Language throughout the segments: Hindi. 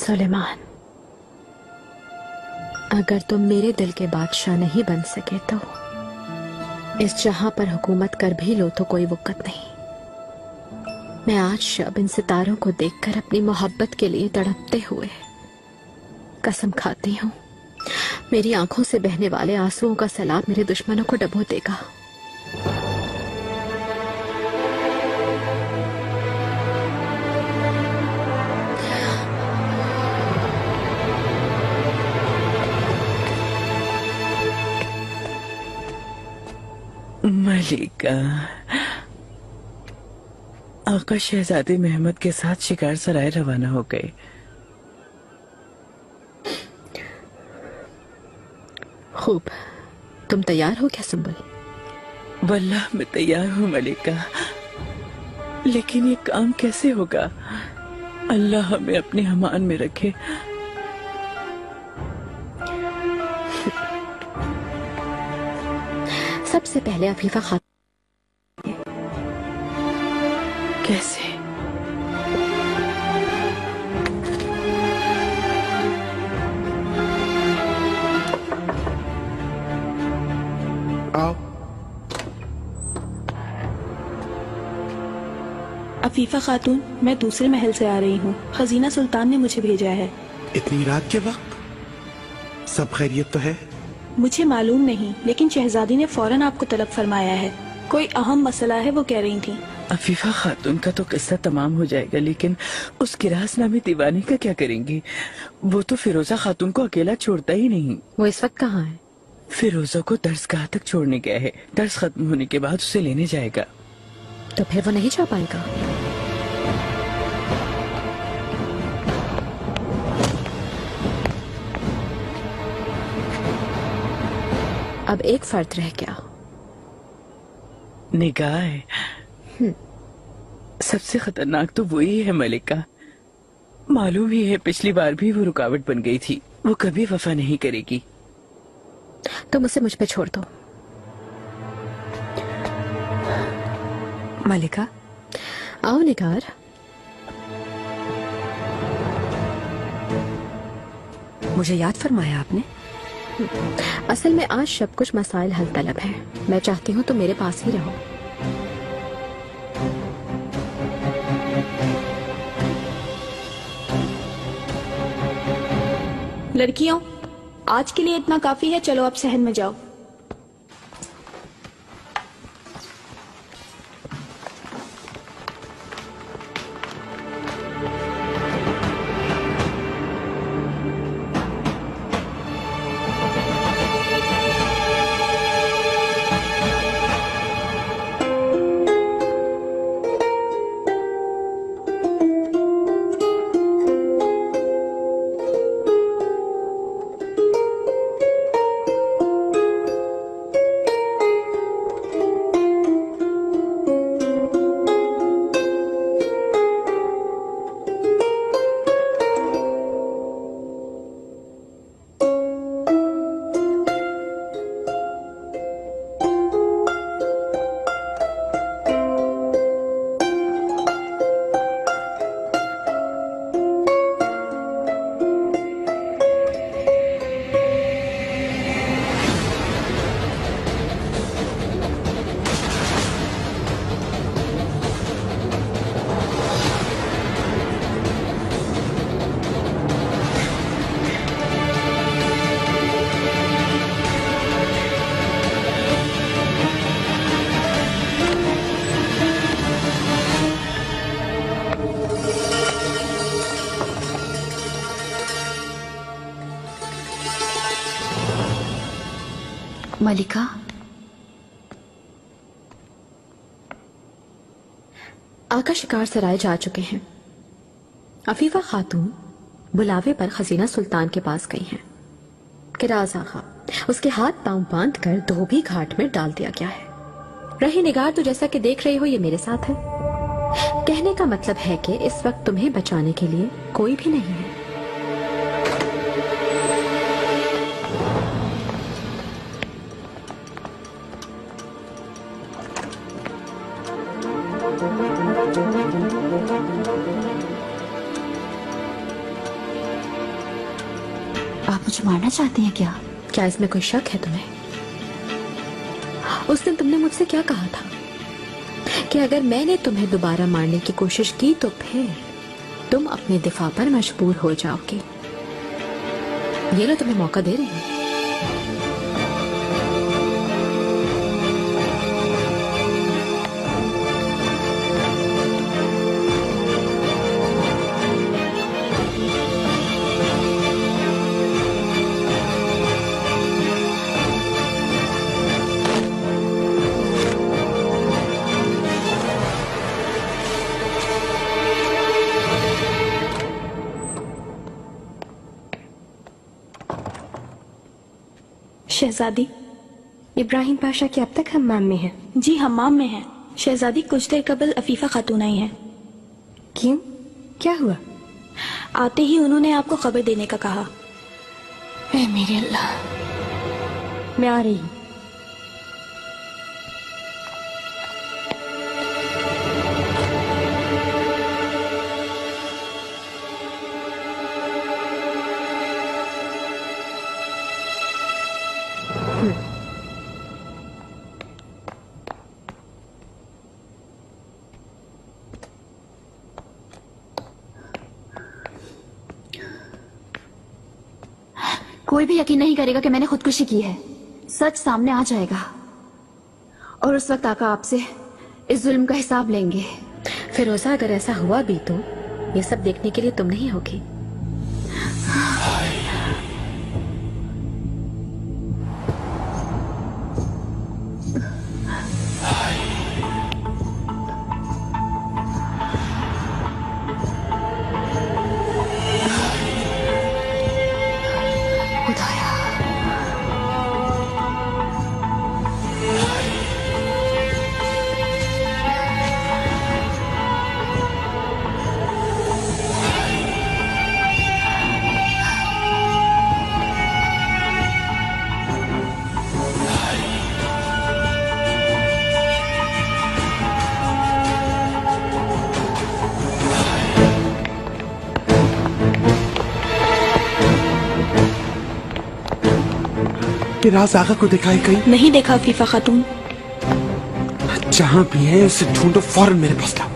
सुलेमान, अगर तुम मेरे दिल के बादशाह नहीं बन सके तो इस जहां पर हुकूमत कर भी लो तो कोई वक़्त नहीं। मैं आज शब इन सितारों को देखकर अपनी मोहब्बत के लिए तड़पते हुए कसम खाती हूँ, मेरी आंखों से बहने वाले आंसुओं का सैलाब मेरे दुश्मनों को डुबो देगा। मलिका, आका शहजादी महमद के साथ शिकार सराय रवाना हो गए। खूब, तुम तैयार हो क्या सुंबल? वल्लाह मैं तैयार हूँ मलिका, लेकिन ये काम कैसे होगा? अल्लाह हमें अपने अमान में रखे। सबसे पहले अफीफा खातून। कैसे? आओ। अफीफा खातून, मैं दूसरे महल से आ रही हूँ। खजीना सुल्तान ने मुझे भेजा है। इतनी रात के वक्त? सब खैरियत तो है? मुझे मालूम नहीं, लेकिन शहजादी ने फौरन आपको तलब फरमाया है। कोई अहम मसला है, वो कह रही थी। अफीफा खातून का तो किस्सा तमाम हो जाएगा, लेकिन उस किरासनामी दीवानी का क्या करेंगी? वो तो फिरोजा खातून को अकेला छोड़ता ही नहीं। वो इस वक्त कहाँ है? फिरोजा को दर्सगाह तक छोड़ने गया है। दर्स खत्म होने के बाद उसे लेने जाएगा। तो फिर वो नहीं जा पाएगा। अब एक फर्क रह गया, निगाह। सबसे खतरनाक तो वही है मलिका। मालूम ही है पिछली बार भी वो रुकावट बन गई थी। वो कभी वफा नहीं करेगी। तुम उसे मुझ पे छोड़ दो। मलिका, आओ निगार। मुझे याद फरमाया आपने? असल में आज सब कुछ मसाइल हल तलब है। मैं चाहती हूँ तुम मेरे पास ही रहो। लड़कियों, आज के लिए इतना काफी है। चलो अब सहन में जाओ। मलिका, आका शिकार सराय जा चुके हैं। अफीफा खातून बुलावे पर खजीना सुल्तान के पास गई हैं। किराज आगा, उसके हाथ पांव बांध कर धोबी घाट में डाल दिया गया है। रही निगार तो जैसा कि देख रही हो ये मेरे साथ है। कहने का मतलब है कि इस वक्त तुम्हें बचाने के लिए कोई भी नहीं है। मुझे मारना चाहती हैं क्या? क्या इसमें कोई शक है तुम्हें? उस दिन तुमने मुझसे क्या कहा था कि अगर मैंने तुम्हें दोबारा मारने की कोशिश की तो फिर तुम अपने दिफा पर मजबूर हो जाओगे। ये लो, तुम्हें मौका दे रहे हैं। शहजादी। इब्राहिम पाशा के अब तक हम्माम में है। जी हम्माम में है। शहजादी, कुछ देर कबल अफीफा खातून आई हैं। क्यों, क्या हुआ? आते ही उन्होंने आपको खबर देने का कहा। ऐ मेरे अल्लाह, मैं आ रही हूँ। कोई भी यकीन नहीं करेगा कि मैंने खुदकुशी की है। सच सामने आ जाएगा और उस वक्त आका आपसे इस जुल्म का हिसाब लेंगे। फिरोजा, अगर ऐसा हुआ भी तो ये सब देखने के लिए तुम नहीं होगी। फिराज आगा को दिखाई कहीं? नहीं देखा अफीफा खातून। जहां भी है उसे ढूंढो, फौरन मेरे पास लाओ।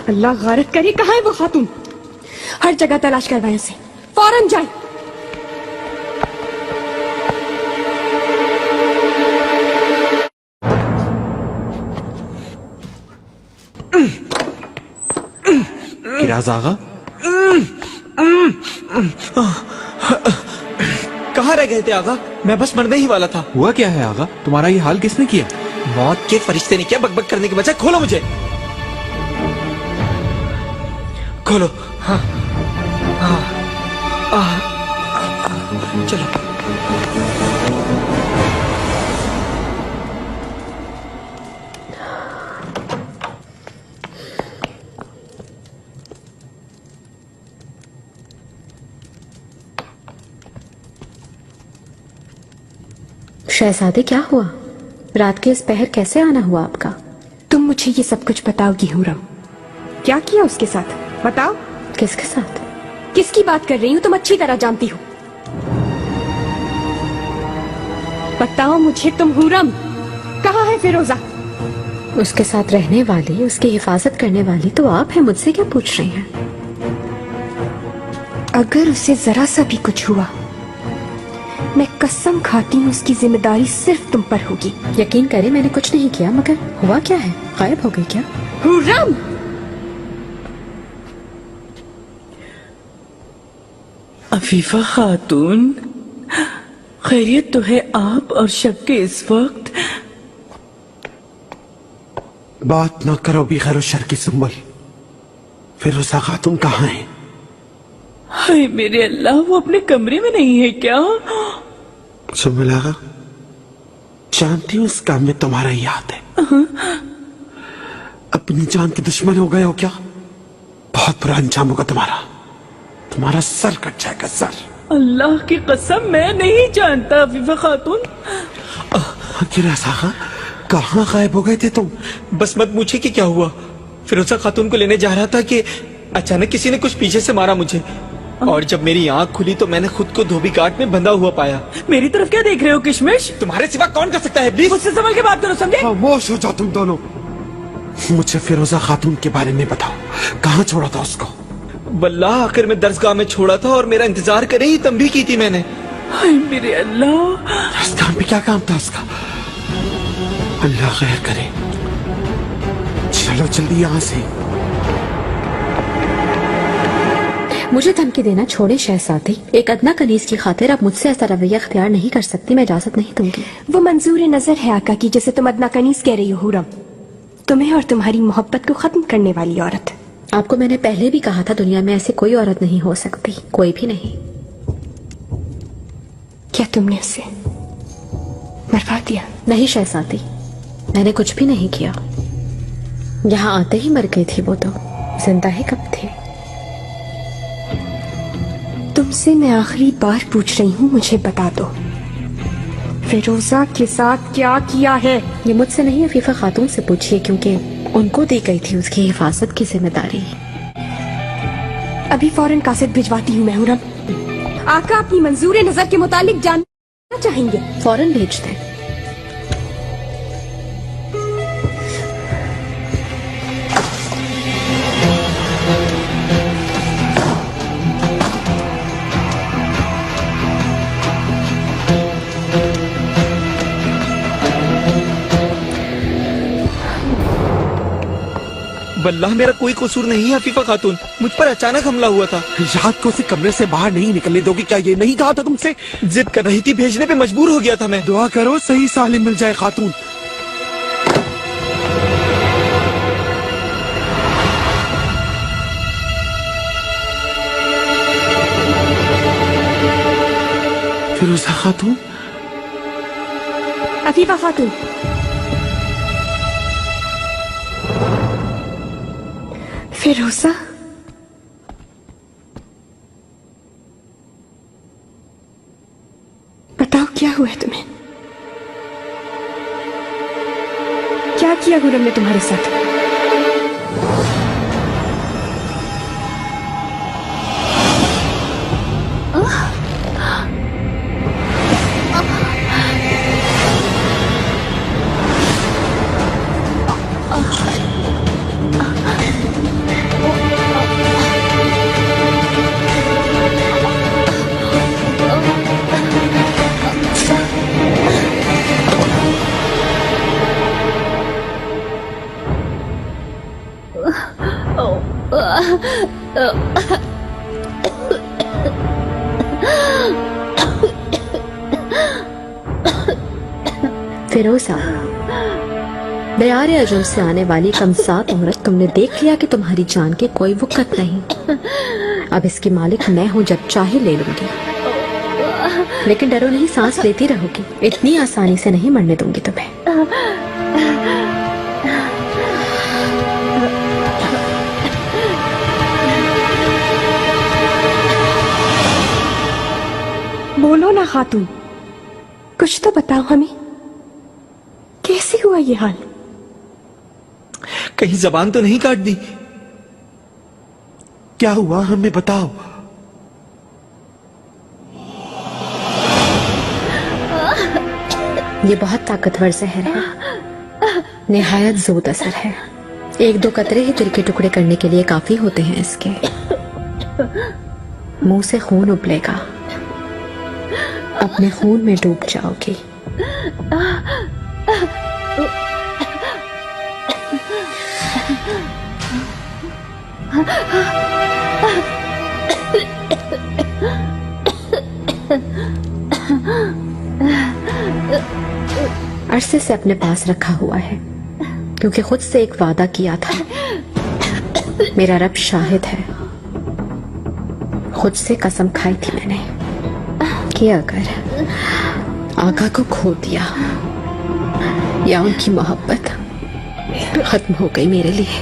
अल्लाह गारत करे, कहाँ है वो खातून? हर जगह तलाश करवाएं उसे, फौरन जाए। फिराज आगा, कहाँ रह गए थे आगा? मैं बस मरने ही वाला था। हुआ क्या है आगा? तुम्हारा ये हाल किसने किया? मौत के फरिश्ते ने किया। बकबक करने के बजाय खोलो मुझे। खोलो। हाँ हाँ चलो। शहजादे, क्या हुआ? रात के इस पहर कैसे आना हुआ आपका? तुम मुझे ये सब कुछ बताओगी हुरम? क्या किया उसके साथ बताओ। किसके साथ? किसकी बात कर रही हूँ तुम अच्छी तरह जानती हो। बताओ मुझे तुम हुरम, कहाँ है फिरोजा? उसके साथ रहने वाली, उसकी हिफाजत करने वाली तो आप हैं, मुझसे क्या पूछ रही हैं? अगर उसे जरा सा भी कुछ हुआ, मैं कसम खाती हूँ उसकी जिम्मेदारी सिर्फ तुम पर होगी। यकीन करें, मैंने कुछ नहीं किया, मगर हुआ क्या है? गायब हो गई क्या? हुर्रम! अफीफा खातून, खैरियत तो है आप और शब के इस वक्त? बात ना करो भी खैर शर की सुंबल। फिरोजा खातून कहाँ है? हाय मेरे अल्लाह, वो अपने कमरे में नहीं है क्या? सुंबल आगा, जानती हूँ इस काम में तुम्हारा ही हाथ है। अपनी जान के दुश्मन हो गए हो क्या? बहुत बुरा अंजाम होगा तुम्हारा। तुम्हारा सर कट जाएगा, सर। अल्लाह की कसम, मैं नहीं जानता अफीफा खातून। किरासा खां, कहाँ गायब हो गए थे तुम? बस मत पूछे कि क्या हुआ। फिरोजा खातून को लेने जा रहा था कि अचानक किसी ने कुछ पीछे से मारा मुझे, और जब मेरी आंख खुली तो मैंने खुद को धोबी घाट में बंधा हुआ पाया। मेरी तरफ क्या देख रहे हो किशमिश? तुम्हारे सिवा कौन कर सकता है प्लीज? मुझसे संभल के बात करो, समझे? खामोश हो जाओ तुम दोनों। मुझे फिरोजा खातून के बारे में बताओ, कहाँ छोड़ा था उसको? वल्लाह आखिर में दरसगाह में छोड़ा था और मेरा इंतजार करे ही तंबी की थी मैंने। हाय मेरे अल्लाह, दरसगाह में क्या काम था उसका? अल्लाह खैर करे। चलो जल्दी यहाँ से। मुझे धमकी देना छोड़े शहजादी। एक अदना कनीज की खातिर आप मुझसे ऐसा रवैया अख्तियार नहीं कर सकती। मैं इजाजत नहीं दूंगी। वो मंजूर नजर है आका की, जैसे तुम अदना कनीज कह रही हो हुरम। तुम्हें और तुम्हारी मोहब्बत को खत्म करने वाली औरत। आपको मैंने पहले भी कहा था, दुनिया में ऐसी कोई औरत नहीं हो सकती, कोई भी नहीं। क्या तुमने उसे मरवा दिया? नहीं शहजादी, मैंने कुछ भी नहीं किया। यहाँ आते ही मर गई थी वो तो, जिंदा ही कब थे? तुमसे मैं आखिरी बार पूछ रही हूँ, मुझे बता दो फिरोजा के साथ क्या किया है? ये मुझसे नहीं, अफीफा खातून से पूछिए, क्योंकि उनको दी गई थी उसकी हिफाजत की जिम्मेदारी। अभी फौरन कासिद भिजवाती हूँ मैं हुरम। आका अपनी मंजूर नजर के मुतालिक जानना चाहेंगे। फौरन भेज दें। वल्लाह मेरा कोई कसूर नहीं है अफीफा खातून, मुझ पर अचानक हमला हुआ था। रात को उसे कमरे से बाहर नहीं निकलने दोगी, क्या ये नहीं कहा था तुमसे? जिद कर रही थी, भेजने पे मजबूर हो गया था मैं। दुआ करो सही सालिम मिल जाए खातून। फिरोजा खातून, अफीफा खातून, फिरोजा, बताओ क्या हुआ है तुम्हें? क्या किया गुरम ने तुम्हारे साथ? फिरोजा, बयार अजल से आने वाली कमसात औरत, तुमने देख लिया कि तुम्हारी जान की कोई वक़्त नहीं। अब इसकी मालिक मैं हूं, जब चाहे ले लूंगी। लेकिन डरो नहीं, सांस लेती रहोगी। इतनी आसानी से नहीं मरने दूंगी तुम्हें। बोलो ना खातून, कुछ तो बताओ हमें, कैसे हुआ ये हाल? कहीं जबान तो नहीं काट दी? क्या हुआ हमें बताओ। ये बहुत ताकतवर जहर है, निहायत जोत असर है। एक दो कतरे ही दिल के टुकड़े करने के लिए काफी होते हैं इसके। मुंह से खून उबलेगा, अपने खून में डूब जाओगी। अरसे से अपने पास रखा हुआ है, क्योंकि खुद से एक वादा किया था। मेरा रब शाहिद है, खुद से कसम खाई थी मैंने कि अगर आका को खो दिया या उनकी मोहब्बत खत्म हो गई मेरे लिए,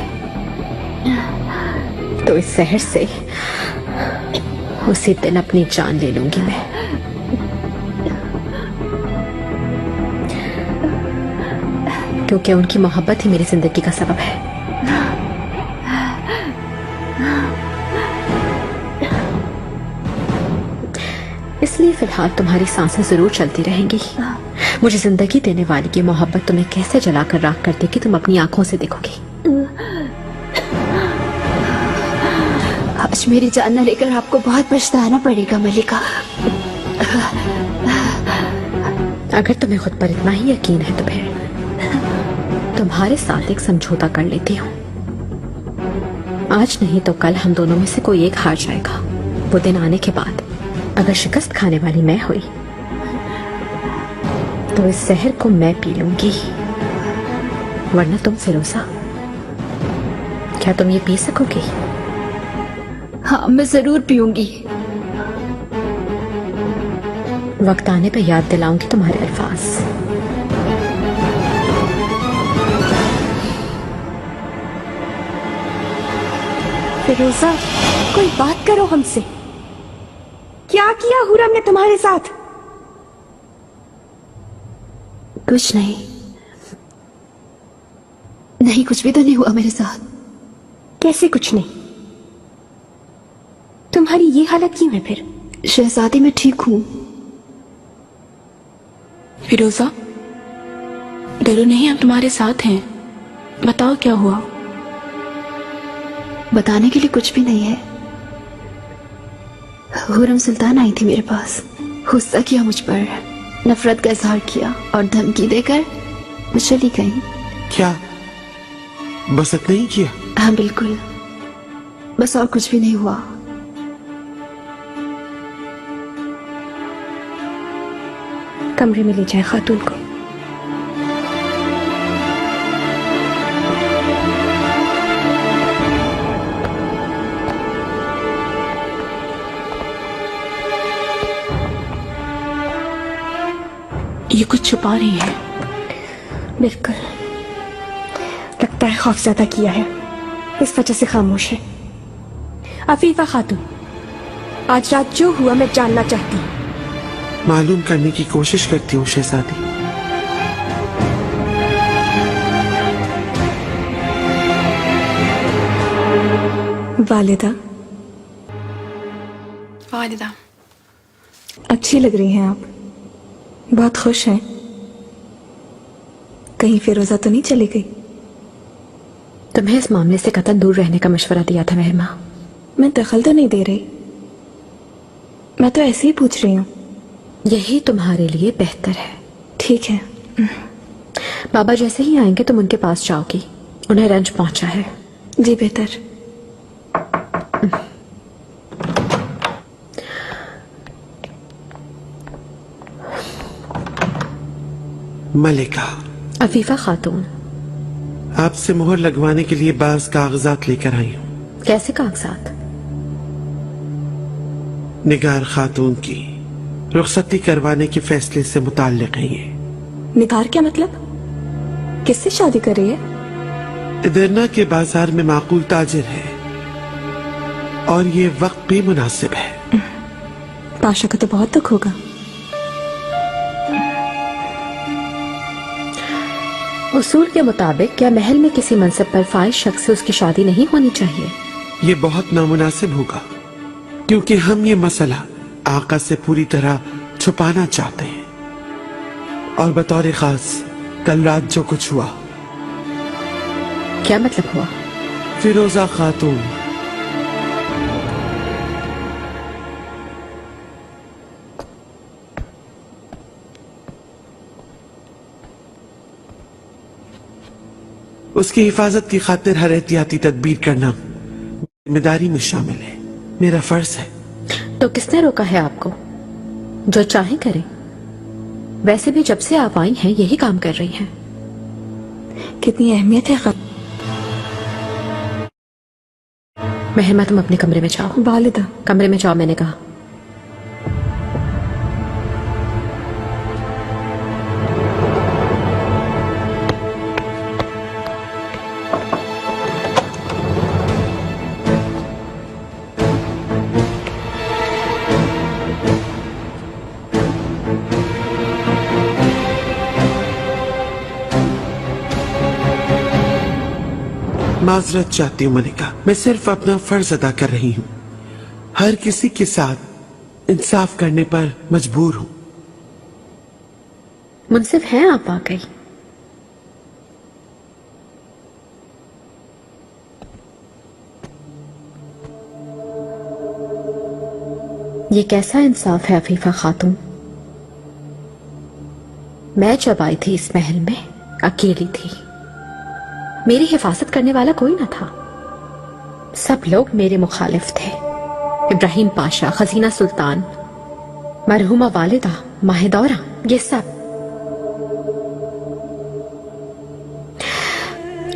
तो इस शहर से उसी दिन अपनी जान ले लूंगी मैं। क्योंकि उनकी मोहब्बत ही मेरी जिंदगी का सबब है। इसलिए फिलहाल तुम्हारी सांसें जरूर चलती रहेंगी। मुझे जिंदगी देने वाली ये मोहब्बत तुम्हें कैसे जलाकर राख कर देगी तुम अपनी आंखों से देखोगी। आज मेरी जान न लेकर आपको बहुत पछताना पड़ेगा मलिका। अगर तुम्हें खुद पर इतना ही यकीन है तो फिर तुम्हारे साथ एक समझौता कर लेती हूँ। आज नहीं तो कल हम दोनों में से कोई एक हार जाएगा। वो दिन आने के बाद अगर शिकस्त खाने वाली मैं हुई तो इस जहर को मैं पी लूंगी, वरना तुम फिरोजा, क्या तुम ये पी सकोगी? हाँ, मैं जरूर पीऊंगी। वक्त आने पे याद दिलाऊंगी तुम्हारे अल्फाज। फिरोजा, कोई बात करो हमसे। क्या किया हुरम ने तुम्हारे साथ? कुछ नहीं, नहीं कुछ भी तो नहीं हुआ मेरे साथ। कैसे कुछ नहीं? तुम्हारी ये हालत क्यों है फिर? शहजादी मैं ठीक हूँ। फिरोजा, डरो नहीं, हम तुम्हारे साथ हैं। बताओ क्या हुआ? बताने के लिए कुछ भी नहीं है। हुरम सुल्तान आई थी मेरे पास, गुस्सा किया मुझ पर, नफरत का इजहार किया और धमकी देकर वो चली गई। क्या बस इतना ही किया? हाँ बिल्कुल, बस और कुछ भी नहीं हुआ। कमरे में ले जाए खातून को। ये कुछ छुपा रही है। बिल्कुल, लगता है खौफजदा किया है, इस वजह से खामोश है। अफीफा खातून, आज रात जो हुआ मैं जानना चाहती हूँ। मालूम करने की कोशिश करती हूँ शहजादी। वालिदा, वालिदा, अच्छी लग रही हैं आप, बहुत खुश हैं। कहीं फिरोजा तो नहीं चली गई? तुम्हें इस मामले से कतई दूर रहने का मशवरा दिया था मेरी माँ। मैं दखल तो नहीं दे रही, मैं तो ऐसे ही पूछ रही हूँ। यही तुम्हारे लिए बेहतर है। ठीक है। बाबा जैसे ही आएंगे तुम उनके पास जाओगी, उन्हें रंज पहुंचा है। जी बेहतर। मलिका, अफीफा खातून, आपसे मोहर लगवाने के लिए बाज कागजात लेकर आई हूँ। कैसे कागजात? निगार खातून की रुखसती करवाने के फैसले से मुताल्लिक है ये। निगार क्या मतलब? किससे शादी कर रही है? इदरना के बाजार में माकूल ताजिर है और ये वक्त भी मुनासिब है। पाशा को तो बहुत दुख होगा। उसूल के मुताबिक क्या महल में किसी मनसब पर फाइज शख्स से उसकी शादी नहीं होनी चाहिए? ये बहुत नामुनासिब होगा, क्योंकि हम ये मसला आका से पूरी तरह छुपाना चाहते हैं। और बतौर खास कल रात जो कुछ हुआ। क्या मतलब हुआ? फिरोजा खातून उसकी हिफाजत की खातिर हर एहतियाती तदबीर करना जिम्मेदारी में शामिल है, मेरा फर्ज है। तो किसने रोका है आपको? जो चाहे करें। वैसे भी जब से आप आई हैं यही काम कर रही हैं। कितनी अहमियत है मेहरमा, तुम अपने कमरे में जाओ। वालिदा, कमरे में जाओ मैंने कहा। माजरत चाहती हूँ मलिका, मैं सिर्फ अपना फर्ज अदा कर रही हूँ। हर किसी के साथ इंसाफ करने पर मजबूर हूँ। मुंसिफ हैं आप आ गई। ये कैसा इंसाफ है अफीफा खातून? मैं जब आई थी इस महल में अकेली थी, मेरी हिफाजत करने वाला कोई न था। सब लोग मेरे मुखालिफ थे। इब्राहिम पाशा, खजीना सुल्तान, मरहुमा वालिदा, माहिदौरा, ये सब।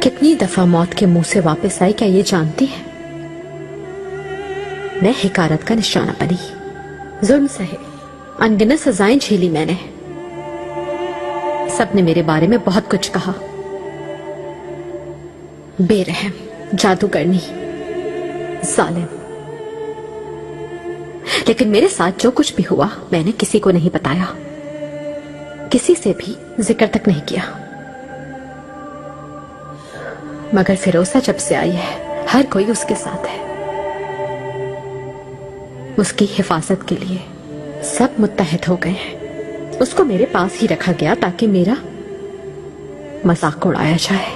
कितनी दफा मौत के मुंह से वापस आई, क्या ये जानती है? मैं हिकारत का निशाना बनी, जुल्म सहे, अनगिनत सजाएं झेली मैंने। सबने मेरे बारे में बहुत कुछ कहा, बेरहम, जादूगरनी, जालिम। लेकिन मेरे साथ जो कुछ भी हुआ मैंने किसी को नहीं बताया, किसी से भी जिक्र तक नहीं किया। मगर फिरोजा जब से आई है, हर कोई उसके साथ है। उसकी हिफाजत के लिए सब मुत्तहिद हो गए हैं। उसको मेरे पास ही रखा गया ताकि मेरा मजाक उड़ाया जाए।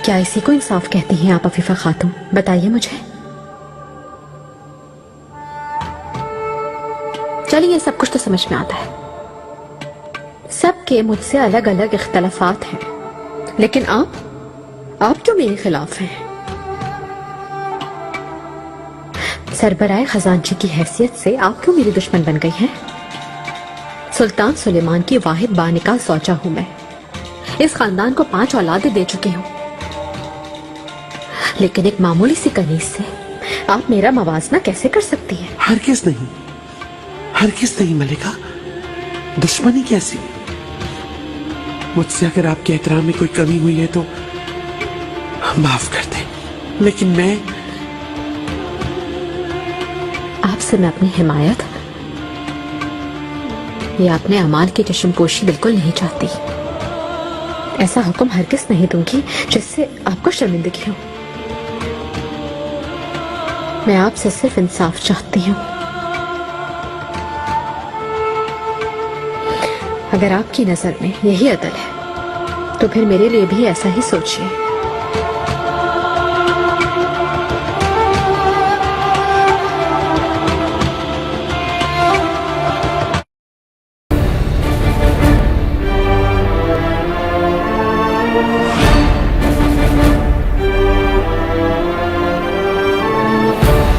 क्या इसी को इंसाफ कहती हैं आप अफीफा खातून? बताइए मुझे। चलिए, सब कुछ तो समझ में आता है। सबके मुझसे अलग अलग इख्तलाफात हैं, लेकिन आप क्यों मेरे खिलाफ हैं? सरबराह खजांची की हैसियत से आप क्यों मेरी दुश्मन बन गई हैं? सुल्तान सुलेमान की वाहिद बानिका ज़ौजा हूं मैं। इस खानदान को 5 औलादें दे चुकी हूं, लेकिन एक मामूली सी कनीज से आप मेरा मवाजना कैसे कर सकती हैं? हरगिज़ नहीं, हरगिज़ नहीं मलिका। दुश्मनी कैसी? मुझसे अगर आपके एहतराम में कोई कमी हुई है तो माफ कर दें, लेकिन मैं आपसे मैं अपनी हिमायत या अपने अमाल की चश्मपोशी बिल्कुल नहीं चाहती। ऐसा हुक्म हरगिज़ नहीं दूंगी जिससे आपको शर्मिंदगी हो। मैं आपसे सिर्फ इंसाफ चाहती हूँ। अगर आपकी नजर में यही अदल है तो फिर मेरे लिए भी ऐसा ही सोचिए।